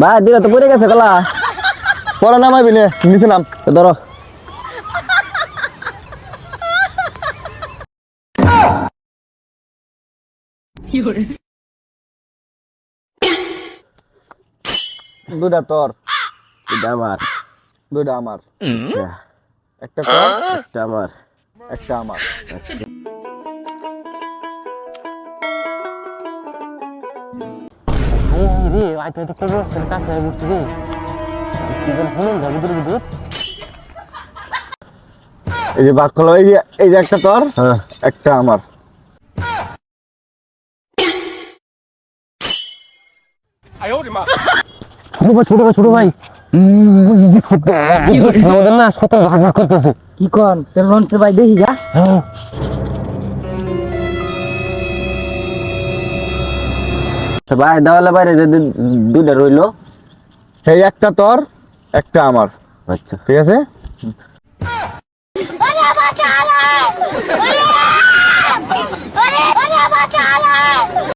ভাই দিলে তো পড়ে গেছে কলা পড়া নামাবি নে নিচে নাম ধরো দুটা তোর দুটা আমার দুটা আমার একটা তোর একটা আমার একটা আমার রে আজ তো করবো কাছে বুঝছি রে এই যে ভাগ করলো এই যে একটা তোর একটা আমার ছোট ভাই আমাদের না শত ভাগ ভাগ করতেছে কি কর তোর লঞ্চের ভাই দেখি যা ভাই দেওয়ালে বাইরে যে দুইটা রইলো সেই একটা তোর একটা আমার আচ্ছা ঠিক আছে